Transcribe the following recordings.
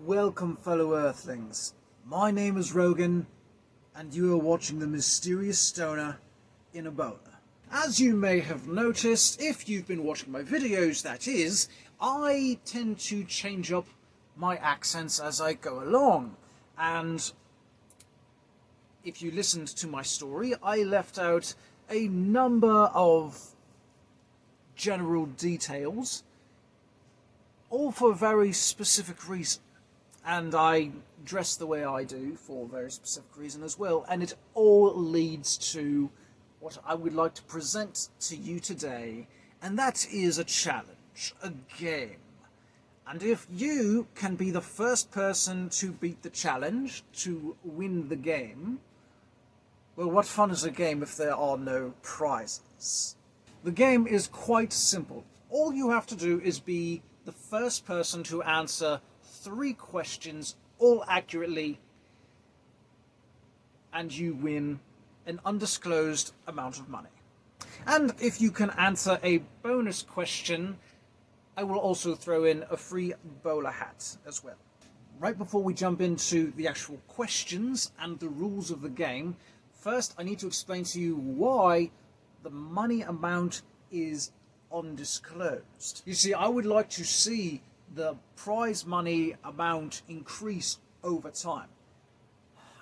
Welcome, fellow Earthlings. My name is Rogan, and you are watching the Mysterious Stoner in Ebola. As you may have noticed, if you've been watching my videos, that is, I tend to change up my accents as I go along. And if you listened to my story, I left out a number of general details, all for a very specific reason. And I dress the way I do for a very specific reason as well. And it all leads to what I would like to present to you today. And that is a challenge, a game. And if you can be the first person to beat the challenge, to win the game, well, what fun is a game if there are no prizes? The game is quite simple. All you have to do is be the first person to answer 3 questions all accurately, and you win an undisclosed amount of money. And if you can answer a bonus question, I will also throw in a free bowler hat as well. Right before we jump into the actual questions and the rules of the game, first I need to explain to you why the money amount is undisclosed. You see, I would like to see the prize money amount increase over time.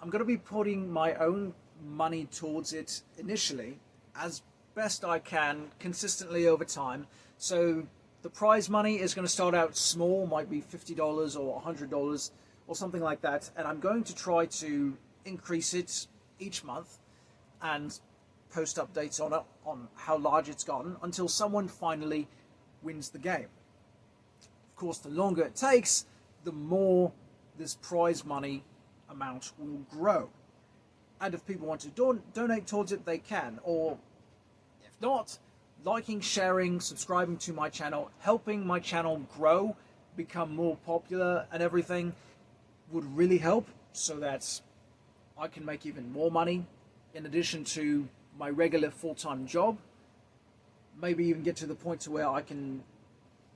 I'm going to be putting my own money towards it initially, as best I can, consistently over time. So the prize money is going to start out small, might be $50 or $100 or something like that, and I'm going to try to increase it each month and post updates on it, on how large it's gotten, until someone finally wins the game. Of course, the longer it takes, the more this prize money amount will grow. And if people want to donate towards it, they can. Or if not, liking, sharing, subscribing to my channel, helping my channel grow, become more popular and everything would really help, so that I can make even more money in addition to my regular full-time job. Maybe even get to the point to where I can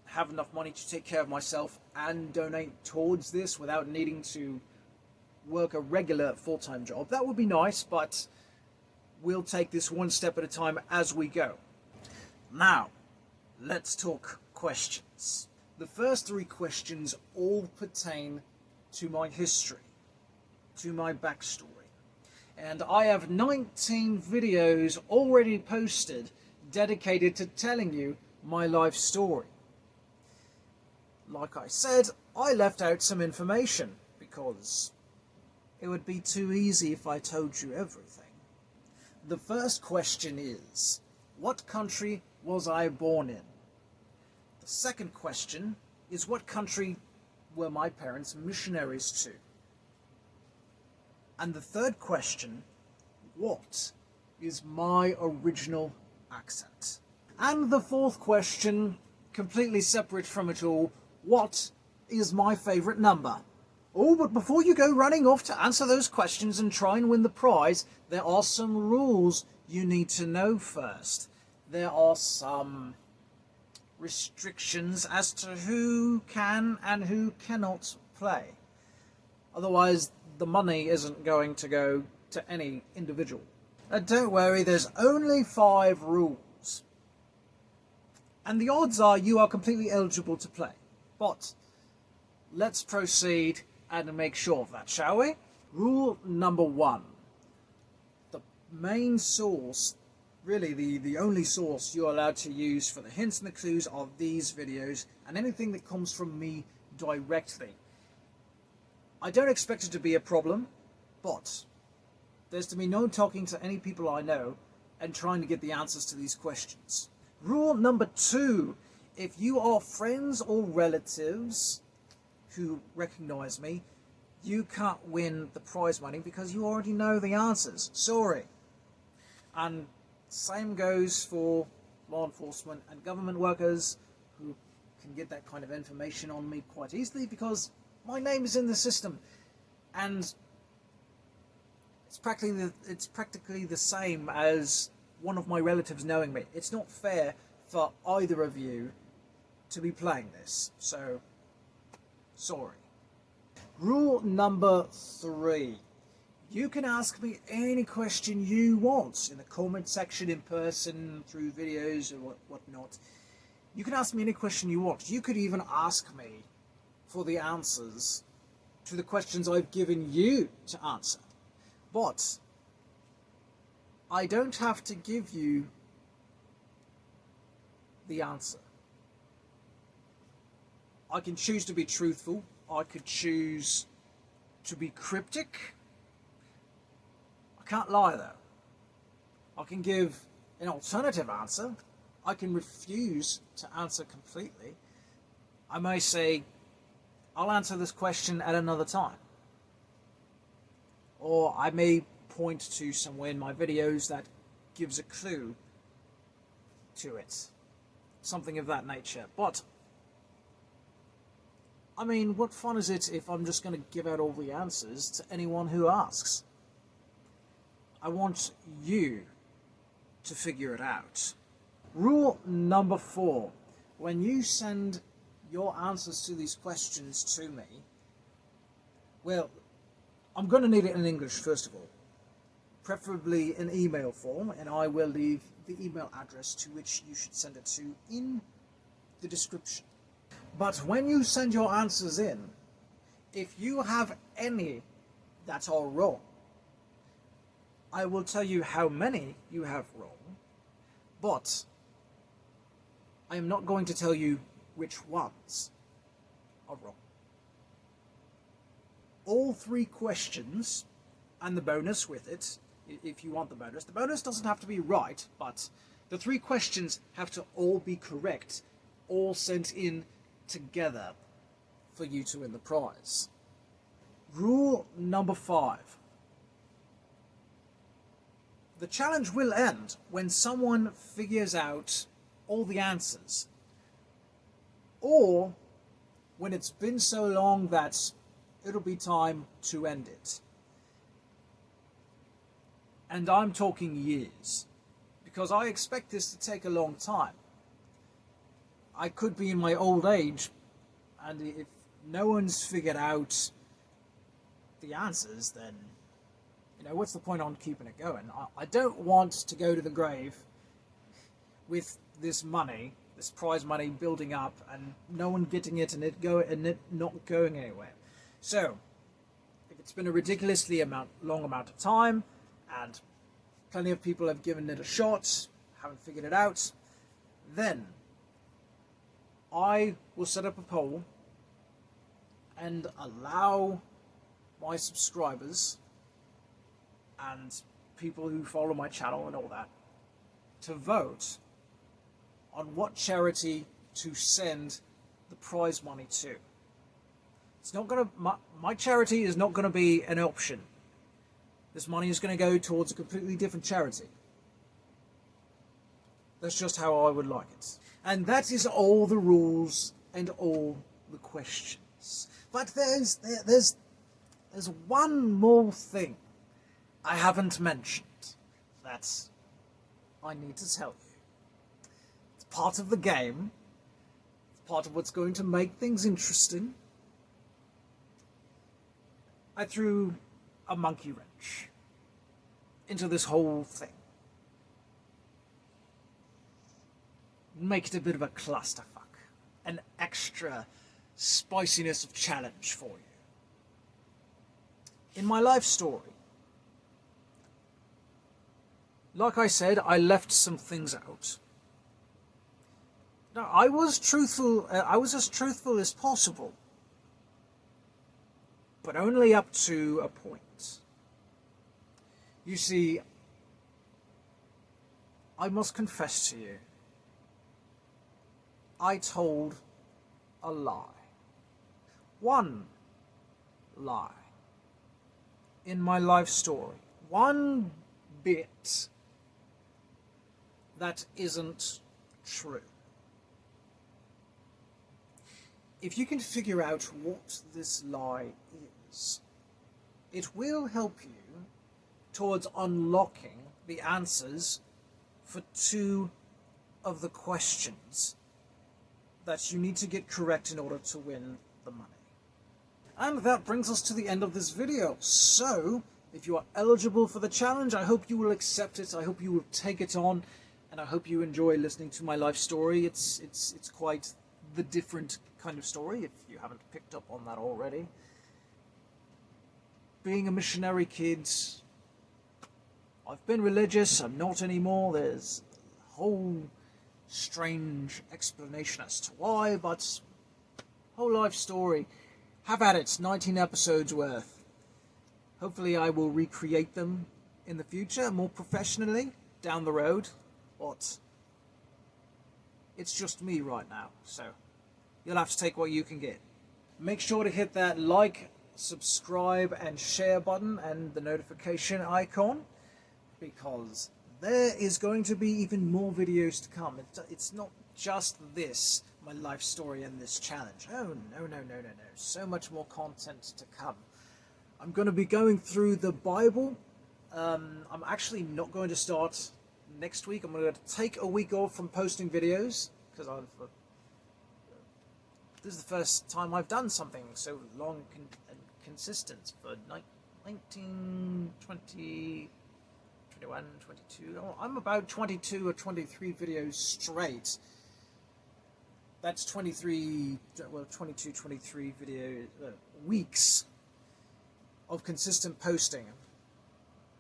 have enough money to take care of myself and donate towards this without needing to work a regular full-time job. That would be nice, but we'll take this one step at a time as we go. Now, let's talk questions. The first 3 questions all pertain to my history, to my backstory. And I have 19 videos already posted dedicated to telling you my life story. Like I said, I left out some information because it would be too easy if I told you everything. The first question is, what country was I born in? The second question is, what country were my parents missionaries to? And the third question, what is my original accent? And the fourth question, completely separate from it all, what is my favourite number? Oh, but before you go running off to answer those questions and try and win the prize, there are some rules you need to know first. There are some restrictions as to who can and who cannot play. Otherwise, the money isn't going to go to any individual. Don't worry, there's only 5 rules. And the odds are you are completely eligible to play. But let's proceed and make sure of that, shall we? Rule number 1. The main source, really the only source you're allowed to use for the hints and the clues are these videos and anything that comes from me directly. I don't expect it to be a problem, but there's to be no talking to any people I know and trying to get the answers to these questions. Rule number 2. If you are friends or relatives who recognize me, you can't win the prize money because you already know the answers. Sorry. And same goes for law enforcement and government workers who can get that kind of information on me quite easily because my name is in the system. And it's practically the same as one of my relatives knowing me. It's not fair for either of you to be playing this, so sorry. Rule number 3. You can ask me any question you want in the comment section, in person, through videos, or whatnot. You can ask me any question you want. You could even ask me for the answers to the questions I've given you to answer. But I don't have to give you the answer. I can choose to be truthful. I could choose to be cryptic. I can't lie though. I can give an alternative answer. I can refuse to answer completely. I may say, I'll answer this question at another time. Or I may point to somewhere in my videos that gives a clue to it. Something of that nature. But I mean, what fun is it if I'm just going to give out all the answers to anyone who asks? I want you to figure it out. Rule number 4. When you send your answers to these questions to me, well, I'm going to need it in English first of all. Preferably in email form, and I will leave the email address to which you should send it to in the description. But when you send your answers in, if you have any that are wrong, I will tell you how many you have wrong, but I am not going to tell you which ones are wrong. All 3 questions, and the bonus with it, if you want the bonus doesn't have to be right, but the 3 questions have to all be correct, all sent in together for you to win the prize. Rule number 5. The challenge will end when someone figures out all the answers, or when it's been so long that it'll be time to end it. And I'm talking years, because I expect this to take a long time. I could be in my old age, and if no one's figured out the answers, then, what's the point on keeping it going? I don't want to go to the grave with this money, this prize money building up, and no one getting it, and it not going anywhere. So, if it's been a ridiculously long amount of time, and plenty of people have given it a shot, haven't figured it out, then I will set up a poll and allow my subscribers and people who follow my channel and all that to vote on what charity to send the prize money to. It's not going to, my charity is not going to be an option. This money is going to go towards a completely different charity. That's just how I would like it. And that is all the rules and all the questions. But there's one more thing I haven't mentioned that I need to tell you. It's part of the game. It's part of what's going to make things interesting. I threw a monkey wrench into this whole thing. Make it a bit of a clusterfuck. An extra spiciness of challenge for you. In my life story, like I said, I left some things out. Now, I was as truthful as possible, but only up to a point. You see, I must confess to you, I told a lie. One lie in my life story. One bit that isn't true. If you can figure out what this lie is, it will help you towards unlocking the answers for 2 of the questions that you need to get correct in order to win the money. And that brings us to the end of this video. So, if you are eligible for the challenge, I hope you will accept it, I hope you will take it on, and I hope you enjoy listening to my life story. It's quite the different kind of story, if you haven't picked up on that already. Being a missionary kid, I've been religious, I'm not anymore. There's a whole strange explanation as to why, but whole life story. Have at it, 19 episodes worth. Hopefully I will recreate them in the future, more professionally, down the road. But it's just me right now, so you'll have to take what you can get. Make sure to hit that like, subscribe and share button and the notification icon, because there is going to be even more videos to come. It's not just this, my life story and this challenge. Oh, no. So much more content to come. I'm going to be going through the Bible. I'm actually not going to start next week. I'm going to take a week off from posting videos, because this is the first time I've done something so long and consistent for 19, 20, 21, 22. Oh, I'm about 22 or 23 videos straight. That's 22, 23 video weeks of consistent posting. I'm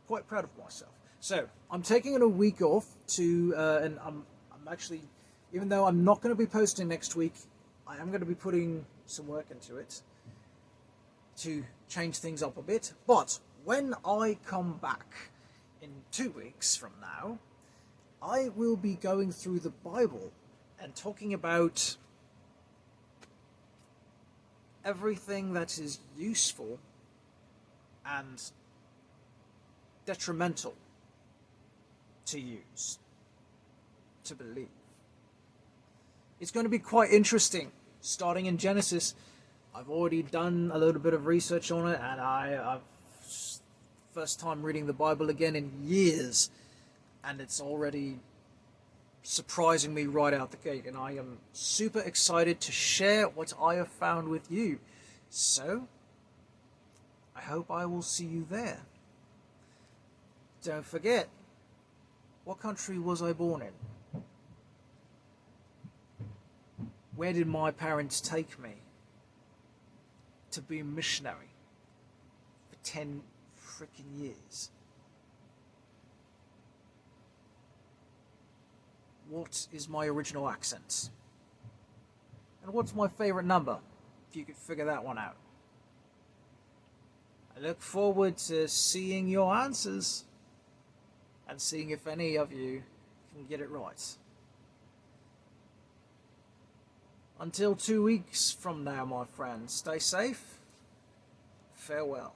quite proud of myself. So I'm taking a week off to, and I'm actually, even though I'm not going to be posting next week, I am going to be putting some work into it to change things up a bit. But when I come back in 2 weeks from now, I will be going through the Bible and talking about everything that is useful and detrimental to use, to believe. It's going to be quite interesting, starting in Genesis. I've already done a little bit of research on it, and I've first time reading the Bible again in years, and it's already surprising me right out the gate, and I am super excited to share what I have found with you. So, I hope I will see you there. Don't forget, what country was I born in? Where did my parents take me to be a missionary for 10 freaking years? What is my original accent? And what's my favourite number? If you could figure that one out. I look forward to seeing your answers and seeing if any of you can get it right. Until 2 weeks from now, my friends, stay safe. Farewell.